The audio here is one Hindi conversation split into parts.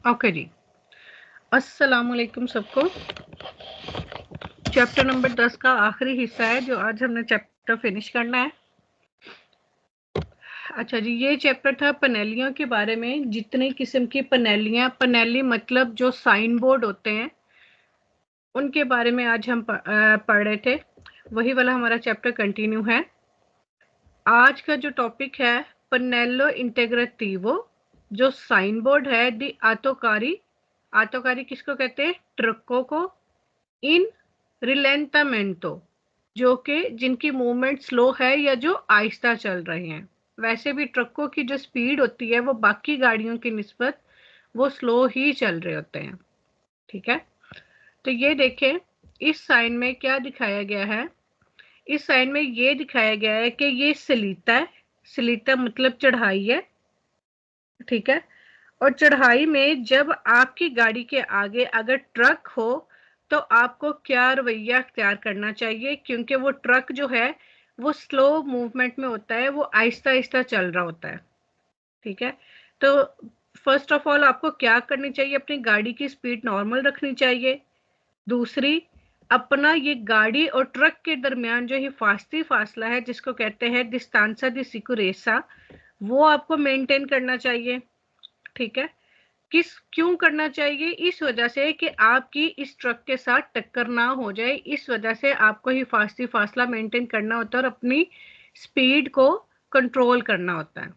ओके जी, अस्सलाम वालेकुम सबको। चैप्टर नंबर 10 का आखिरी हिस्सा है जो आज हमने चैप्टर फिनिश करना है। अच्छा जी, ये चैप्टर था पनेलियों के बारे में। जितने किस्म की पनेलियां, पनेली मतलब जो साइन बोर्ड होते हैं, उनके बारे में आज हम पढ़ रहे थे। वही वाला हमारा चैप्टर कंटिन्यू है। आज का जो टॉपिक है पनेलो इंटेग्रेटिवो, जो साइन बोर्ड है दी आतोकारी। आतोकारी किसको कहते हैं? ट्रकों को। इन रिलेंटामेंटो, जो कि जिनकी मूवमेंट स्लो है या जो आहिस्ता चल रहे हैं। वैसे भी ट्रकों की जो स्पीड होती है वो बाकी गाड़ियों की निस्बत वो स्लो ही चल रहे होते हैं। ठीक है, तो ये देखें इस साइन में क्या दिखाया गया है। इस साइन में ये दिखाया गया है कि ये सलीता है। सलीता मतलब चढ़ाई है। ठीक है, और चढ़ाई में जब आपकी गाड़ी के आगे अगर ट्रक हो तो आपको क्या रवैया अख्तियार करना चाहिए, क्योंकि वो ट्रक जो है वो स्लो मूवमेंट में होता है, वो आहिस्ता आहिस्ता चल रहा होता है। ठीक है, तो फर्स्ट ऑफ ऑल आपको क्या करनी चाहिए? अपनी गाड़ी की स्पीड नॉर्मल रखनी चाहिए। दूसरी, अपना ये गाड़ी और ट्रक के दरमियान जो हिफाजती फासला है जिसको कहते हैं डिस्टेंसा दी सिक्योरेसा, वो आपको मेंटेन करना चाहिए। ठीक है, क्यों करना चाहिए? इस वजह से कि आपकी इस ट्रक के साथ टक्कर ना हो जाए। इस वजह से आपको हिफाजती फासला मेंटेन करना होता है और अपनी स्पीड को कंट्रोल करना होता है।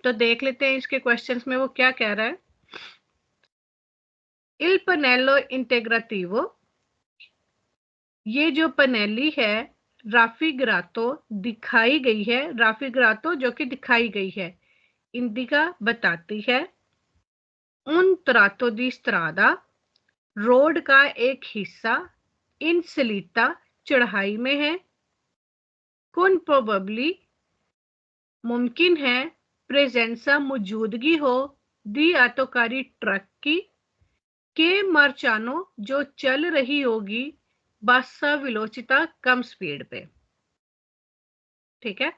तो देख लेते हैं इसके क्वेश्चंस में वो क्या कह रहा है। इल पनेलो इंटेग्रेटिवो, ये जो पनेली है राफिग्रातो दिखाई गई है। राफिग्रातो जो कि दिखाई गई है। इंडिका बताती है उन तरातो दी स्त्रादा, रोड का एक हिस्सा, इन सलीता चढ़ाई में है। कौन प्रोबेबली मुमकिन है प्रेजेंसा मौजूदगी हो दी आतोकारी ट्रक की, के मर्चानो जो चल रही होगी बासा विलोचिता कम स्पीड पे। ठीक है,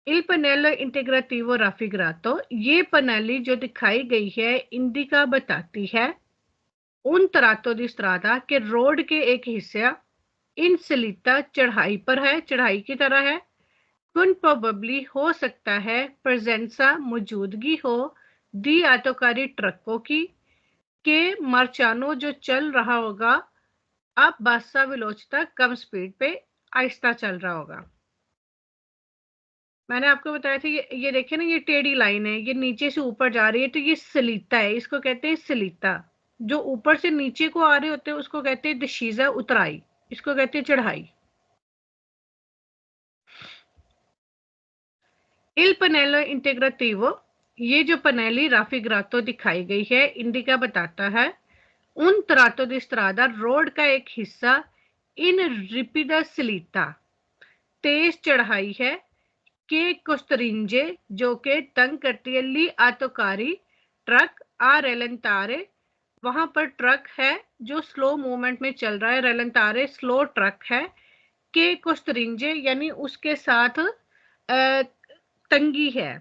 इल पनेलो इंटेग्रेटिवो राफिग्रातो, ये पनेली जो दिखाई गई है इंडिका बताती है उन तरातो दी स्त्रादा के रोड के एक हिस्सा इन सलीता चढ़ाई पर है, चढ़ाई की तरह है। कुन प्रोबेबली हो सकता है प्रेजेंसा मौजूदगी हो दी आतोकारी ट्रकों की, के मर्चानो जो चल रहा होगा अब बासा विलोचता कम स्पीड पे आहिस्ता चल रहा होगा। मैंने आपको बताया था ये देखिए ना, ये टेढ़ी लाइन है, ये नीचे से ऊपर जा रही है, तो ये सलीता है, इसको कहते हैं सलीता। जो ऊपर से नीचे को आ रहे होते हैं उसको कहते हैं दशीजा, उतराई, इसको कहते हैं चढ़ाई। इल पनेलो इंटेग्रेटिवो, ये जो पनेली राफिग्रातो दिखाई गई है इंडिका बताता है उन तरातो दी स्त्रादा, रोड का एक हिस्सा, इन रिपिडा सलीता तेज चढ़ाई है, के कोस्तरिंजे जो के तंग करती है, ली आतोकारी ट्रक आ रेलंतारे, वहां पर ट्रक है जो स्लो मूवमेंट में चल रहा है। रेलंतारे स्लो ट्रक है। के कोस्तरिंजे यानी उसके साथ तंगी है।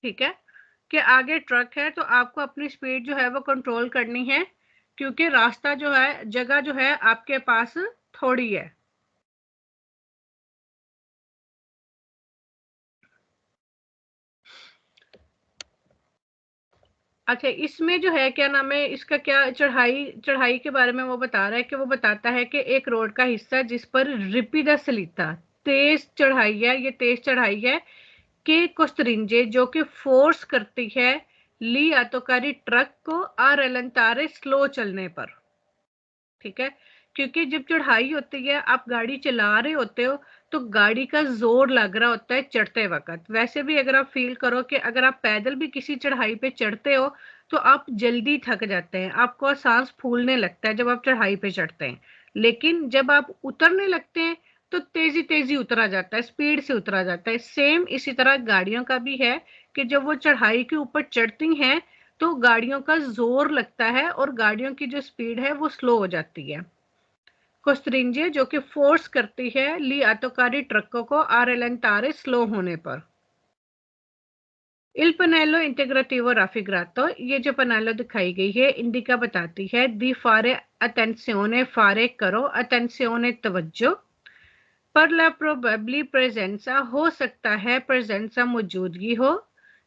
ठीक है, कि आगे ट्रक है तो आपको अपनी स्पीड जो है वो कंट्रोल करनी है, क्योंकि रास्ता जो है, जगह जो है आपके पास थोड़ी है। अच्छा, इसमें जो है क्या नाम है इसका, क्या चढ़ाई, चढ़ाई के बारे में वो बता रहा है कि वो बताता है कि एक रोड का हिस्सा जिस पर रिपिदा सलीता तेज चढ़ाई है, ये तेज चढ़ाई है, के कोस्तरिंजे जो कि फोर्स करती है ली आतोकारी ट्रक को आ रलंतारे स्लो चलने पर। ठीक है, क्योंकि जब चढ़ाई होती है आप गाड़ी चला रहे होते हो तो गाड़ी का जोर लग रहा होता है चढ़ते वक्त। वैसे भी अगर आप फील करो कि अगर आप पैदल भी किसी चढ़ाई पे चढ़ते हो तो आप जल्दी थक जाते हैं, आपको सांस फूलने लगता है जब आप चढ़ाई पे चढ़ते हैं। लेकिन जब आप उतरने लगते हैं तो तेजी तेजी उतरा जाता है, स्पीड से उतरा जाता है। सेम इसी तरह गाड़ियों का भी है कि जब वो चढ़ाई के ऊपर चढ़ती हैं तो गाड़ियों का जोर लगता है और गाड़ियों की जो स्पीड है वो स्लो हो जाती है। कोस्त्रिंजे जो कि फोर्स करती है ली आतोकारी ट्रकों को आरेलेंटारे स्लो होने पर। इल पनेलो इंटेग्रेटिवो राफिग्रातो, ये जो पनेलो दिखाई गई है इंडिका बताती है दी फारे अटेंसियोने, फारे करो, अटेंसियोने तवज्जो, पर ला प्रोबेबली प्रेजेंसा, हो सकता है प्रेजेंसा मौजूदगी हो,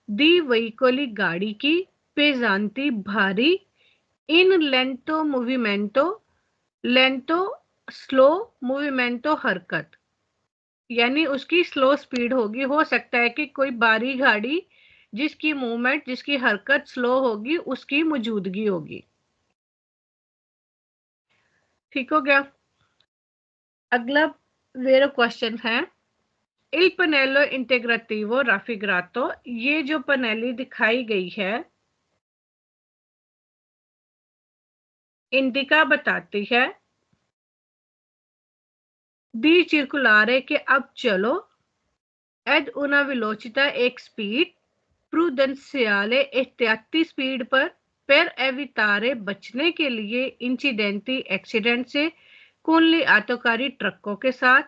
दी वहीकोली गाड़ी की, पेजांती भारी, इन लेंटो मूविमेंटो, लेंटो स्लो, मूविमेंटो हरकत, यानी उसकी स्लो स्पीड होगी, हो सकता है कि कोई भारी गाड़ी जिसकी मूवमेंट, जिसकी हरकत स्लो होगी, उसकी मौजूदगी होगी। ठीक हो गया। अगला वेरो क्वेश्चन है इल पनेलो इंटेग्रेटिवो राफिग्रातो, ये जो पनेली दिखाई गई है इंडिका बताती है दी चिरकुलारे के अब चलो, एड उना विलोचिता एक स्पीड, प्रूडेंशियाले एहतियाती स्पीड पर एवितारे बचने के लिए, इंसिडेंटी एक्सीडेंट से, कुनली आतोकारी ट्रकों के साथ,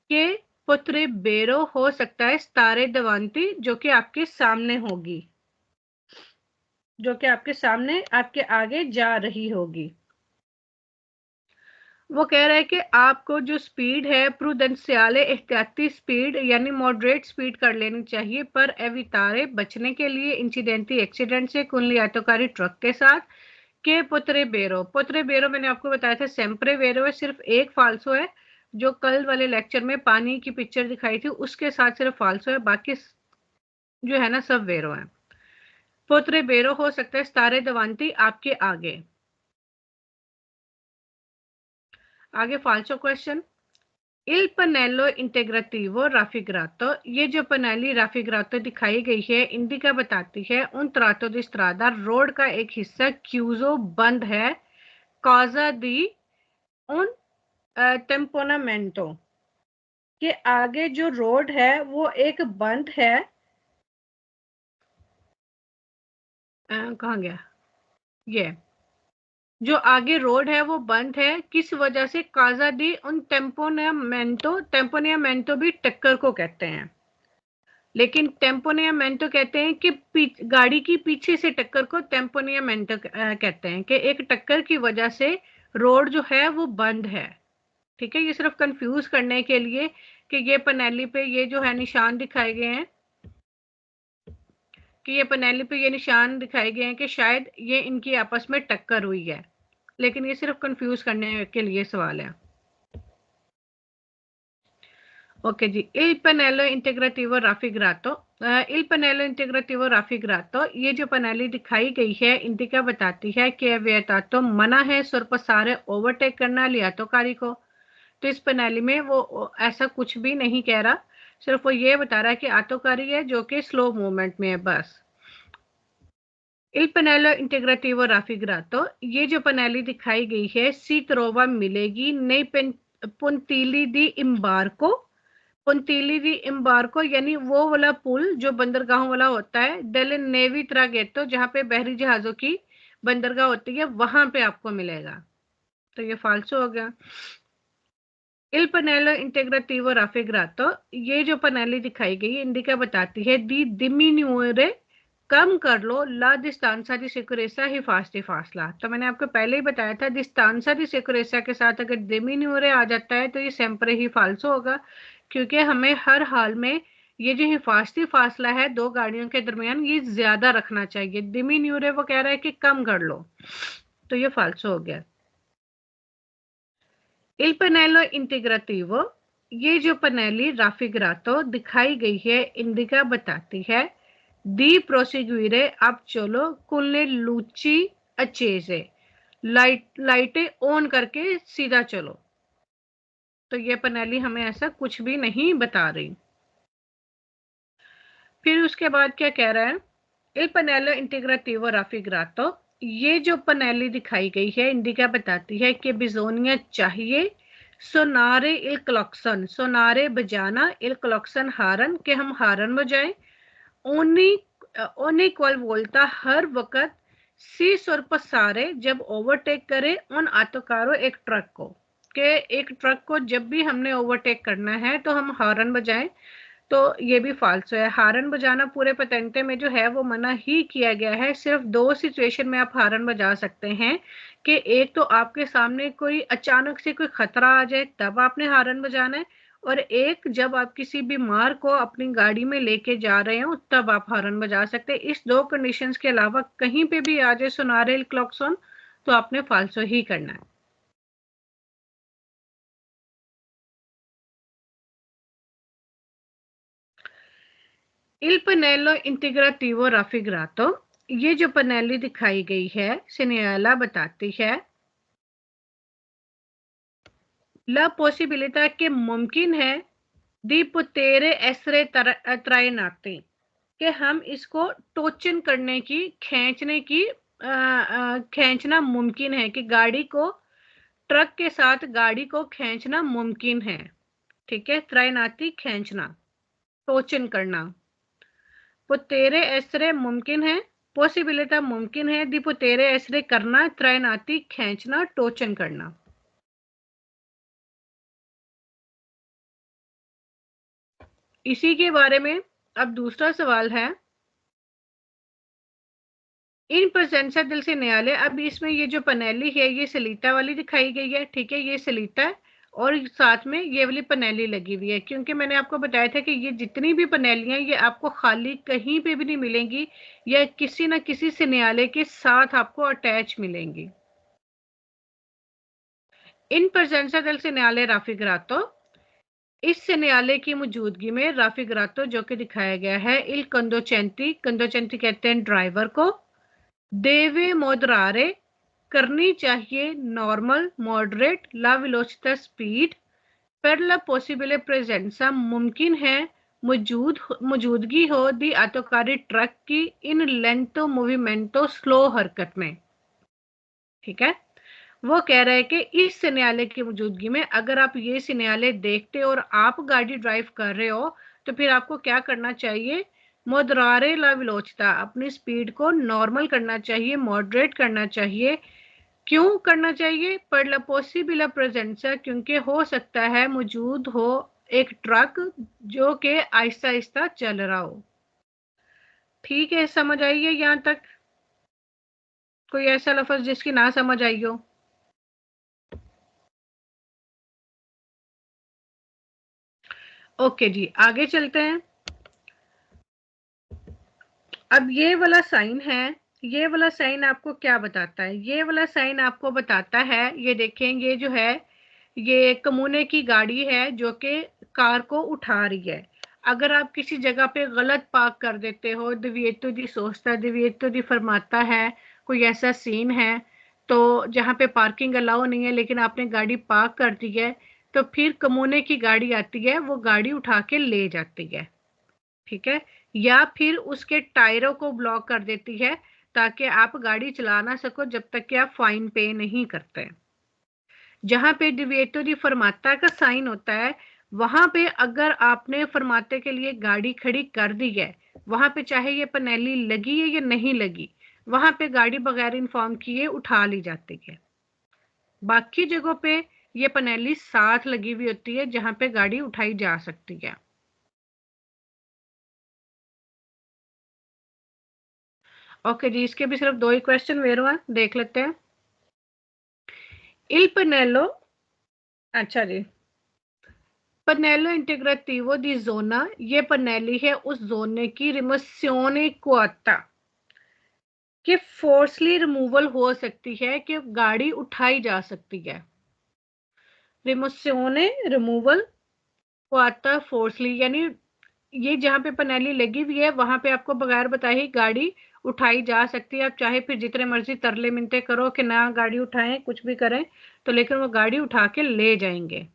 के पुत्रे बेरो हो सकता है स्तारे दवांती, जो कि आपके सामने होगी, जो कि आपके सामने आपके आगे जा रही होगी। वो कह रहा है कि आपको जो स्पीड है प्रूडेंशियाले एहतियाती स्पीड यानी मॉडरेट स्पीड कर लेनी चाहिए, पर एवितारे बचने के लिए, इंसिडेंटी एक्सीडेंट से, कुनली आतोकारी ट्रक के साथ, के पुत्रे बेरो। पुत्रे बेरो मैंने आपको बताया था सेम्प्रे वेरो है, सिर्फ एक फाल्सो है, जो कल वाले लेक्चर में पानी की पिक्चर दिखाई थी उसके साथ सिर्फ फाल्सो है, बाकी जो है ना सब वेरो है। पुत्रे बेरो हो सकता है स्तारे दवांती आपके आगे। आगे फाल्सो क्वेश्चन, इल पनेलो इंटेग्रेटिवो राफिग्रातो, ये जो पनेली राफिग्रातो दिखाई गई है इंडिका बताती है उन त्रातो दी स्ट्रादा, रोड का एक हिस्सा क्यूजो बंद है, कॉजा दी उन टेम्पोनामेंटो, के आगे जो रोड है वो एक बंद है, कहाँ गया ये, जो आगे रोड है वो बंद है, किस वजह से, काजा दी उन टेम्पोनामेंटो, टेम्पोनामेंटो भी टक्कर को कहते हैं, लेकिन टेम्पोनियामेंटो कहते हैं कि गाड़ी की पीछे से टक्कर को टेम्पोनियामेंटो कहते हैं, कि एक टक्कर की वजह से रोड जो है वो बंद है। ठीक है, ये सिर्फ कंफ्यूज करने के लिए कि ये पनेली पे ये जो है निशान दिखाए गए हैं, कि ये पनेली पे ये निशान दिखाए गए हैं कि शायद ये इनकी आपस में टक्कर हुई है, लेकिन ये सिर्फ कंफ्यूज करने के लिए सवाल है। ओके जी, इल पनेलो इंटेग्रेटिवो राफिग्रातो, इल पनेलो इंटेग्रेटिवो राफिग्रातो, ये जो पनेली दिखाई गई है इंडिका बताती है कि वियतातो मना है सुरपसारे ओवरटेक करना लियातोकारी को। तो इस पनेली में वो ऐसा कुछ भी नहीं कह रहा, सिर्फ वो ये बता रहा है कि आतोकारी है जो कि स्लो मूवमेंट में है बस। इल पनेलो इंटेग्रेटिवो राफिग्रातो, ये जो पनेली दिखाई गई है सी त्रोवा मिलेगी नई पुंतीली दी इम्बार्को, पुंतीली दी इम्बार्को यानी वो वाला पुल जो बंदरगाहों वाला होता है, डेल नेवी ट्रागेटो जहाँ पे बहरी जहाजों की बंदरगाह होती है वहां पे आपको मिलेगा। तो ये फाल्सो हो गया। इल पनेलो इंटेग्रेटिवो राफिग्रातो, ये जो पनेली दिखाई गई इंडिका बताती है दी डिमिन्यूरे, कम कर लो, ला डिस्टांसा दी सिक्योरेसा ही फासला। तो मैंने आपको पहले ही बताया था डिस्टांसा दी सिक्योरेसा के साथ अगर डिमिन्यूरे आ जाता है तो ये सेम्परे ही फाल्सो होगा, क्योंकि हमें हर हाल में ये जो हिफाजती फासला है दो गाड़ियों के दरमियान ये ज्यादा रखना चाहिए। डिमिन्यूरे वो कह रहा है कि कम कर लो, तो ये फाल्सो हो गया। इल पनेलो इंटीग्रेटिवो, ये जो पनेली राफिग्रातो दिखाई गई है इंडिका बताती है दी प्रोसिग्यूरे, अब चलो, कुल्ले लूची अच्छेसे, लाइटें ऑन करके सीधा चलो। तो ये पनेली हमें ऐसा कुछ भी नहीं बता रही। फिर उसके बाद क्या कह रहा है, इल पनेलो इंटीग्रेटिवो राफिग्रातो, ये जो पनेली दिखाई गई है इंडिका बताती है कि बिजोनिया चाहिए सोनारे इल क्लॉक्सन, सोनारे बजाना, इल क्लॉक्सन हारन, के हम हारन बजाएं, ओनी ओनी क्वल बोलता हर वक्त सी सुर पसारे, जब ओवरटेक करे उन आतोकारो एक ट्रक को। कि एक ट्रक को जब भी हमने ओवरटेक करना है तो हम हॉर्न बजाएं, तो ये भी फाल्सो है। हॉर्न बजाना पूरे पतेंटे में जो है वो मना ही किया गया है। सिर्फ 2 सिचुएशन में आप हॉर्न बजा सकते हैं कि एक तो आपके सामने कोई अचानक से कोई खतरा आ जाए तब आपने हॉर्न बजाना है, और एक जब आप किसी बीमार को अपनी गाड़ी में लेके जा रहे हो तब आप हॉर्न बजा सकते हैं। इस 2 कंडीशंस के अलावा कहीं पे भी आ जाए सोनारे क्लॉक्सन तो आपने फाल्सो ही करना है। Il pannello integrativo raffigurato, ये जो पनेली दिखाई गई है सिनेला बताती है ला पॉसिबिलिटा के मुमकिन है दी पुतेरे एसरे त्राइनाती, कि हम इसको टोचन करने की, खींचने की, खींचना मुमकिन है, कि गाड़ी को, ट्रक के साथ गाड़ी को खींचना मुमकिन है। ठीक है, त्राइनाती खींचना, टोचन करना। पुतेरे एसरे मुमकिन है, पॉसिबिलिटा मुमकिन है, दी पुतेरे एसरे करना, त्राइनाती खींचना, टोचन करना। इसी के बारे में अब दूसरा सवाल है, इन प्रशंसा दिल से न्यायालय। अब इसमें ये जो पनेली है ये सलीता वाली दिखाई गई है, ठीक है, ये सलीता है और साथ में ये वाली पनेली लगी हुई है, क्योंकि मैंने आपको बताया था कि ये जितनी भी पनेलियां ये आपको खाली कहीं पे भी नहीं मिलेंगी, या किसी ना किसी से न्यायालय के साथ आपको अटैच मिलेंगी। इन प्रशंसा दिल से न्यायालय राफिगरातो, इस न्यायालय की मौजूदगी में राफिगरातो जो कि दिखाया गया है, इल कंदोचेंती, कंदोचेंती कहते हैं ड्राइवर को, देवे मोदरारे करनी चाहिए नॉर्मल मॉडरेट ला वेलोसिटी स्पीड पर ला पॉसिबल प्रेजेंसा, मुमकिन है मौजूदगी हो दी आतोकारी ट्रक की इन लेंतो मूवमेंटो स्लो हरकत में। ठीक है, वो कह रहे हैं कि इस न्यायालय की मौजूदगी में अगर आप ये न्यायालय देखते और आप गाड़ी ड्राइव कर रहे हो तो फिर आपको क्या करना चाहिए, मोदरारे ला वेलोसिटी, अपनी स्पीड को नॉर्मल करना चाहिए, मॉडरेट करना चाहिए। क्यों करना चाहिए, पर ला पॉसिबल प्रेजेंसा, क्योंकि हो सकता है मौजूद हो एक ट्रक जो कि आहिस्ता आहिस्ता चल रहा हो। ठीक है, समझ आई है यहाँ तक? कोई ऐसा लफ्ज जिसकी ना समझ आई हो? ओके जी, आगे चलते हैं। अब ये वाला साइन है, ये वाला साइन आपको क्या बताता है, ये वाला साइन आपको बताता है, ये देखें, ये जो है ये कमूने की गाड़ी है जो कि कार को उठा रही है। अगर आप किसी जगह पे गलत पार्क कर देते हो, दिव्येतो दी सोचता, दिव्येतो दी फरमाता है, कोई ऐसा सीन है तो जहाँ पे पार्किंग अलाउ नहीं है लेकिन आपने गाड़ी पार्क कर दी है, तो फिर कमूने की गाड़ी आती है, वो गाड़ी उठा के ले जाती है। ठीक है, या फिर उसके टायरों को ब्लॉक कर देती है ताकि आप गाड़ी चला ना सको जब तक कि आप फाइन पे नहीं करते। जहां पे डिविएटो दी फरमाता का साइन होता है, वहां पे अगर आपने फरमाते के लिए गाड़ी खड़ी कर दी है, वहां पे चाहे ये पनेली लगी है या नहीं लगी, वहां पे गाड़ी बगैर इन्फॉर्म किए उठा ली जाती है। बाकी जगहों पे ये पनेली साथ लगी हुई होती है जहां पे गाड़ी उठाई जा सकती है। ओके जी, इसके भी सिर्फ 2 ही क्वेश्चन वेरो हैं, देख लेते हैं। इल पनेलो, अच्छा जी, पनेलो इंटीग्रेटिवो दी जोना, ये पनेली है उस जोने की रिमोशियोने क्वाटा, कि फोर्सली रिमूवल हो सकती है, कि गाड़ी उठाई जा सकती है। रिमोशियोने रिमूवल क्वाटा फोर्सली, यानी ये जहाँ पे पनेली लगी हुई है वहां पे आपको बगैर बताए ही गाड़ी उठाई जा सकती है। आप चाहे फिर जितने मर्जी तरले मिनते करो कि ना गाड़ी उठाएं, कुछ भी करें, तो लेकिन वो गाड़ी उठा के ले जाएंगे।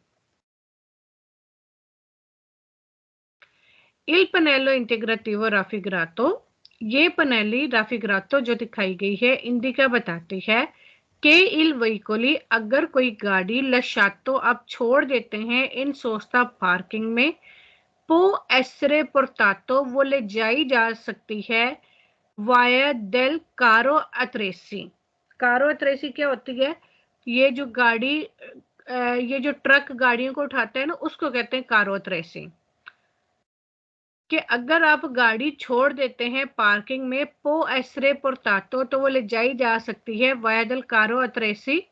इल पनेलो इंटीग्रेटिवो राफिगरातो, ये पनेली राफिगरातो जो दिखाई गई है इंडिका बताती है कि इल वहीकोली, अगर कोई गाड़ी लशातो आप छोड़ देते हैं इन सोस्ता पार्किंग में, पो एसरे portato, वो ले जाई जा सकती है वाया डेल कारो अत्रेसी। कारो अत्रेसी क्या होती है, ये जो गाड़ी ये जो ट्रक गाड़ियों को उठाते हैं ना, उसको कहते हैं कारो अतरेसी। कि अगर आप गाड़ी छोड़ देते हैं पार्किंग में पो एसरे पोर्टातो, तो वो ले जाई जा सकती है वायादल कारो अतरेसी।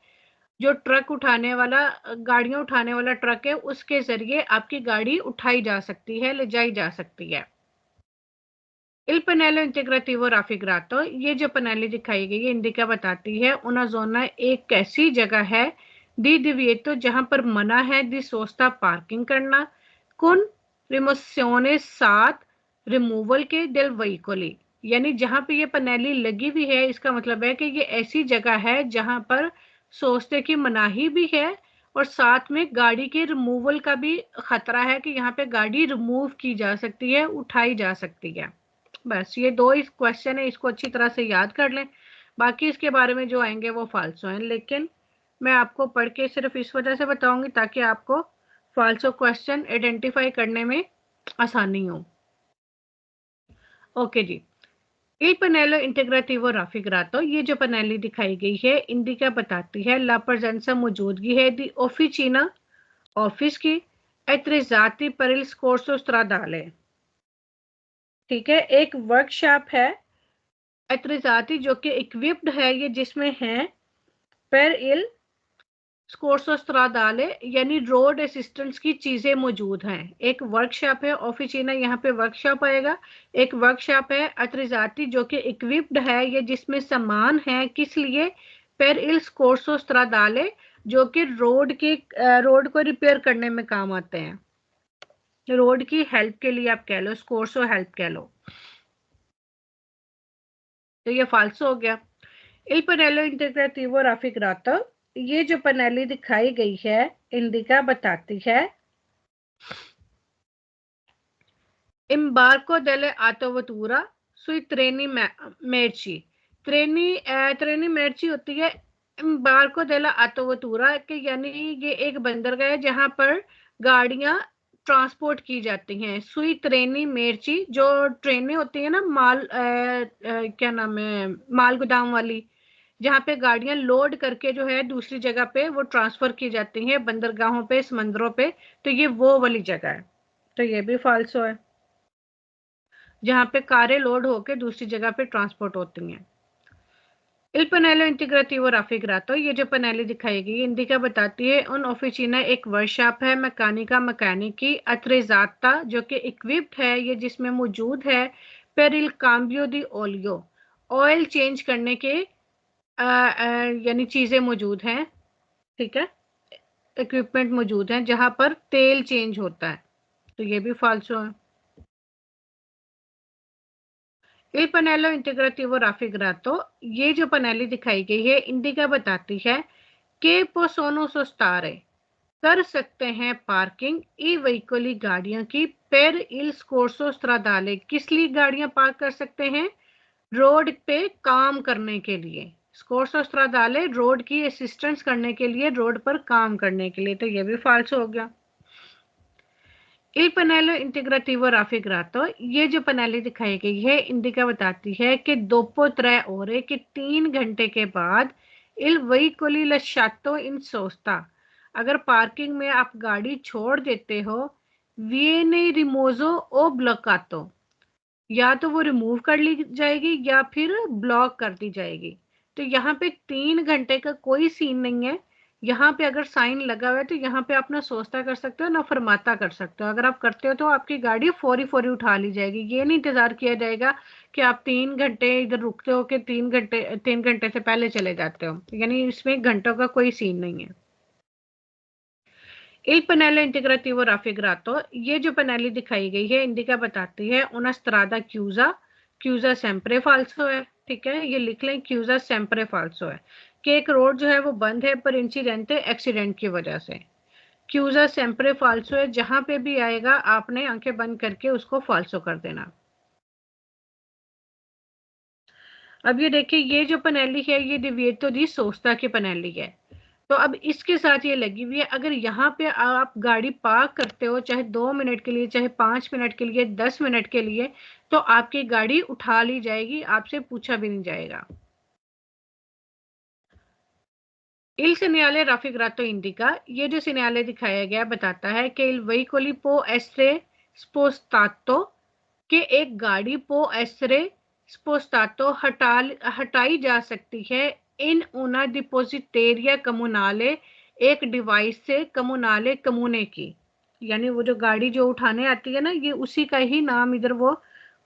जो ट्रक उठाने वाला, गाड़ियां उठाने वाला ट्रक है, उसके जरिए आपकी गाड़ी उठाई जा सकती है, ले जाई जा सकती है। इल पनेलो इंटीग्रेटिवो राफिग्रातो, ये जो पनेली दिखाई गई है इंडिका बताती है उना जोना एक ऐसी जगह है दी दिविएतो जहां पर मना है दी सोस्ता पार्किंग करना, कुन रिमोसियोने साथ रिमूवल के डेल व्हीकली। यानी जहां पे ये पनेली लगी हुई है, इसका मतलब है कि ये ऐसी जगह है जहां पर सोचते की मनाही भी है और साथ में गाड़ी के रिमूवल का भी खतरा है कि यहाँ पे गाड़ी रिमूव की जा सकती है, उठाई जा सकती है। बस ये दो इस क्वेश्चन है, इसको अच्छी तरह से याद कर लें। बाकी इसके बारे में जो आएंगे वो फाल्सो हैं, लेकिन मैं आपको पढ़ के सिर्फ इस वजह से बताऊंगी ताकि आपको फाल्सो क्वेश्चन आइडेंटिफाई करने में आसानी हो। ओके जी। Il pannello integrativo raffigurato, ये जो पनेली दिखाई गई है इंडिका बताती है ला presenza मौजूदगी है दी ऑफिसीना, ऑफिस की, attrezzati per il scorso stradale। ठीक है, एक वर्कशॉप है attrezzati जो कि इक्विप्ड है, ये जिसमें है per il scorso stradale यानी रोड असिस्टेंस की चीजें मौजूद हैं। एक वर्कशॉप है ऑफिसीना, यहाँ पे वर्कशॉप आएगा। एक वर्कशॉप है अत्रिजाती जो कि इक्विप्ड है, ये जिसमें सामान है, किस लिए? पेर इल स्कोर्सो स्ट्रादाले, जो कि रोड को रिपेयर करने में काम आते हैं, रोड की हेल्प के लिए आप कह लो, स्कोर्सो हेल्प कह लो। तो ये फाल्सो हो गया। इल पनेलो इंटीग्रेटिवो राफिग्रातो, ये जो पनेली दिखाई गई है इंडिका बताती है इम्बार्को डेले आटोवतूरा सुई ट्रेनी मेर्ची। ट्रेनी मेर्ची होती है इम्बार्को डेला आटोवतूरा के, यानी ये एक बंदरगाह है जहां पर गाड़ियां ट्रांसपोर्ट की जाती हैं। सुई ट्रेनी मेर्ची, जो ट्रेनें होती है ना माल क्या नाम है, माल गोदाम वाली, जहाँ पे गाड़ियां लोड करके जो है दूसरी जगह पे वो ट्रांसफर की जाती हैं, बंदरगाहों पे, समंदरों पे। तो ये वो वाली जगह है, तो ये भी फाल्सो है, जहाँ पे कारें लोड होके दूसरी जगह पे ट्रांसपोर्ट होती हैं। इल पनेलो इंटीग्रेटिवो राफिग्रातो, ये जो पनेली दिखाई गई इंडिका बताती है उन ऑफिसीना एक वर्कशॉप है मैकेनिका मैकेनिकी अत्रेजाता जो कि इक्विप्ड है, ये जिसमें मौजूद है पेर इल काम्बियो दी ओलियो, ऑयल चेंज करने के यानी चीजें मौजूद हैं। ठीक है, इक्विपमेंट मौजूद हैं जहां पर तेल चेंज होता है, तो ये भी फाल्सो है। Il pannello integrativo raffigurato, ये जो पनेली दिखाई गई है इंडिका बताती है कि possono sostare, कर सकते हैं पार्किंग ई व्हीकली गाड़ियों की per il scorso stradale, किस लिए गाड़ियां पार्क कर सकते हैं? रोड पे काम करने के लिए। स्कोर्सो स्ट्रादाले रोड की असिस्टेंस करने के लिए, रोड पर काम करने के लिए, तो ये भी फाल्स हो गया। Il pannello integrativo raffigurato, ये जो पनेली दिखाई गई है इंडिका बताती है कि दोपो 3 ore, कि 3 घंटे के बाद il veicoli lasciato in sosta, अगर पार्किंग में आप गाड़ी छोड़ देते हो, viene rimosso o bloccato, या तो वो रिमूव कर ली जाएगी या फिर ब्लॉक कर दी जाएगी। तो यहाँ पे 3 घंटे का कोई सीन नहीं है। यहाँ पे अगर साइन लगा हुआ है तो यहाँ पे आप ना सोचता कर सकते हो ना फरमाता कर सकते हो। अगर आप करते हो तो आपकी गाड़ी फौरी फौरी उठा ली जाएगी, ये नहीं इंतजार किया जाएगा कि आप 3 घंटे इधर रुकते हो कि 3 घंटे से पहले चले जाते हो, यानी इसमें घंटों का कोई सीन नहीं है। Il pannello integrativo raffigurato, ये जो पनेली दिखाई गई है इंडिका बताती है una strada chiusa, chiusa sempre falso है। ठीक है, ये लिख लें chiusa sempre falso है कि एक रोड जो है वो बंद है पर इंसिडेंट एक्सीडेंट की वजह से। chiusa sempre falso है, जहां पे भी आएगा आपने आंखें बंद करके उसको फाल्सो कर देना। अब ये देखिए, ये जो पनेली है ये डिविएटो दी सोस्ता की पनेली है, तो अब इसके साथ ये लगी हुई है। अगर यहाँ पे आप गाड़ी पार्क करते हो, चाहे 2 मिनट के लिए, चाहे 5 मिनट के लिए, 10 मिनट के लिए, तो आपकी गाड़ी उठा ली जाएगी, आपसे पूछा भी नहीं जाएगा। Il segnale raffigurato indica, ये जो segnale दिखाया गया बताता है कि il veicoli può essere spostato, कि एक गाड़ी può essere spostato हटाई जा सकती है in una depositaria comunale, एक डिवाइस से कम्युनाले कम्यूने की, यानी वो जो गाड़ी जो उठाने आती है ना, ये उसी का ही नाम, इधर वो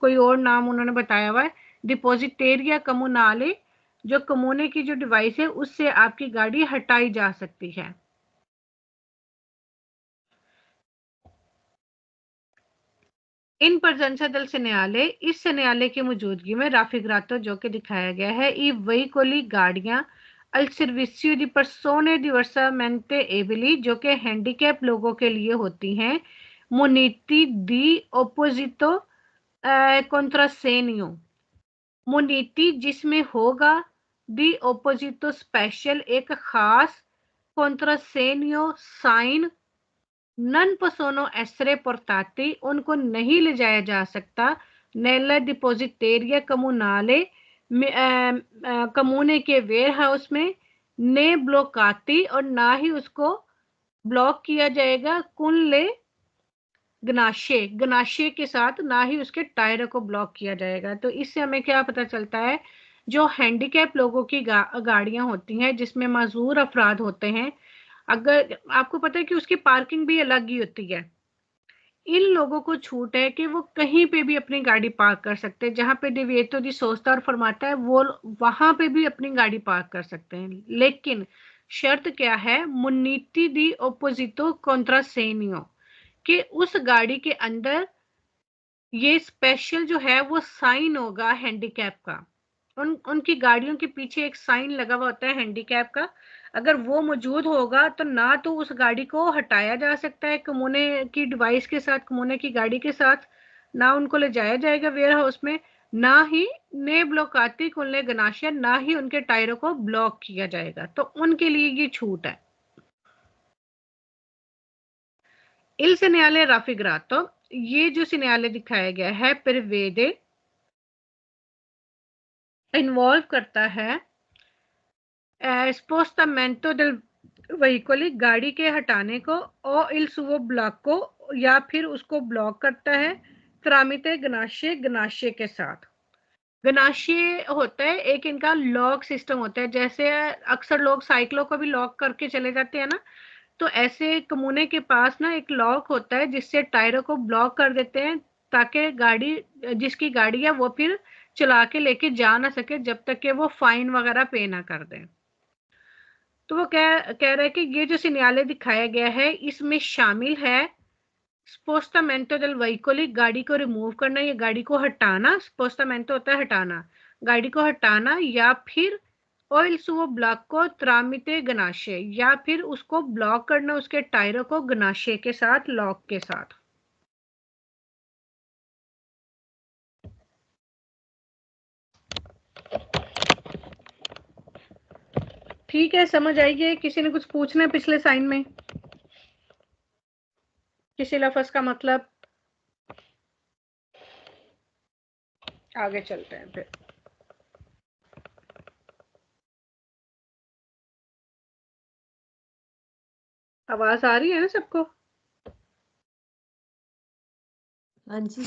कोई और नाम उन्होंने बताया हुआ है, डिपोजिटेरिया कम्युनाले, जो कम्यूने की जो डिवाइस है उससे आपकी गाड़ी हटाई जा सकती है। इन presenza del segnale, इस segnale की मौजूदगी में raffigurato जो कि दिखाया गया है, i veicoli गाड़ियां al servizio di persone diversamente abili, जो कि हैंडीकैप लोगों के लिए होती हैं, muniti di opposito contrassenio, muniti जिसमें होगा, di opposito स्पेशल एक खास, contrassenio sign, non possono essere portati उनको नहीं ले जाया जा सकता, nella depositaria comunale कमूने के वेयर हाउस में, ने ब्लॉकाती और ना ही उसको ब्लॉक किया जाएगा, कुन ले गनाशे, गनाशे के साथ ना ही उसके टायरों को ब्लॉक किया जाएगा। तो इससे हमें क्या पता चलता है, जो हैंडीकैप लोगों की गाड़ियां होती हैं जिसमें माजूर अफराद होते हैं, अगर आपको पता है कि उसकी पार्किंग भी अलग ही होती है, इन लोगों को छूट है कि वो कहीं पे भी अपनी गाड़ी पार्क कर सकते हैं, जहां पे डिविएटो दी सोचता और फरमाता है वो वहां पे भी अपनी गाड़ी पार्क कर सकते हैं, लेकिन शर्त क्या है, मुन्नीति दी ओपोजितो कॉन्ट्रासेनियो, कि उस गाड़ी के अंदर ये स्पेशल जो है वो साइन होगा हैंडीकैप का, उनकी गाड़ियों के पीछे एक साइन लगा हुआ होता है हैंडीकैप का, अगर वो मौजूद होगा तो ना तो उस गाड़ी को हटाया जा सकता है कमोने की डिवाइस के साथ, कमोने की गाड़ी के साथ, ना उनको ले जाया जाएगा वेयर हाउस में, ना ही ने ब्लॉकाती कुल्ले गनाशिया, ना ही उनके टायरों को ब्लॉक किया जाएगा, तो उनके लिए ये छूट है। इल segnale raffigurato, ये जो segnale दिखाया गया है prevede, इन्वॉल्व करता है स्पोस्टामेंटो del veicoli, गाड़ी के हटाने को, और इल सुवो ब्लॉक को, या फिर उसको ब्लॉक करता है, त्रामिते गनाशे, गनाशे के साथ। गनाशे होता है एक इनका लॉक सिस्टम होता है, जैसे अक्सर लोग साइकिलों को भी लॉक करके चले जाते हैं ना, तो ऐसे कमूने के पास ना एक लॉक होता है जिससे टायरों को ब्लॉक कर देते हैं, ताकि गाड़ी, जिसकी गाड़ी है वो फिर चला के लेके जा ना सके जब तक कि वो फाइन वगैरह पे ना कर दें। तो वो कह रहे हैं कि ये जो सिग्नल दिखाया गया है इसमें शामिल है स्पोस्टामेंटो del veicoli, गाड़ी को रिमूव करना या गाड़ी को हटाना, स्पोस्टामेंटो होता है हटाना, गाड़ी को हटाना, या फिर ऑयल सुवो ब्लॉक को त्रामिते गनाशे, या फिर उसको ब्लॉक करना उसके टायरों को गनाशे के साथ, लॉक के साथ। ठीक है, समझ आई है? किसी ने कुछ पूछना है पिछले साइन में, किसी लफ्ज का मतलब? आगे चलते हैं फिर। आवाज आ रही है ना सबको? हाँ जी।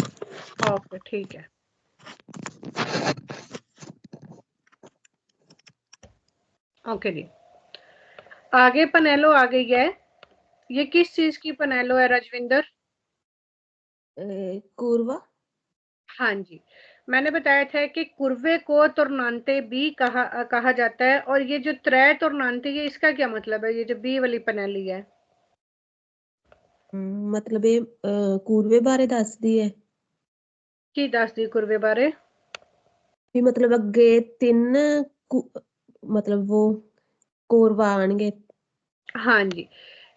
ओके, ठीक है। ओके जी, आगे पनेलो आ गई है। ये किस चीज की पनेलो है राजविंदर? कुर्वा। हाँ जी, मैंने बताया था कि कुर्वे को तुर्नांते भी कहा जाता है, और ये जो त्रै तुर्नांते है इसका क्या मतलब है, ये जो बी वाली पनेली है? मतलब ये कुर्वे बारे दसदी है की दस दी कुर्वे बारे? भी मतलब अगे तीन मतलब वो कोरवा आएंगे। हाँ जी,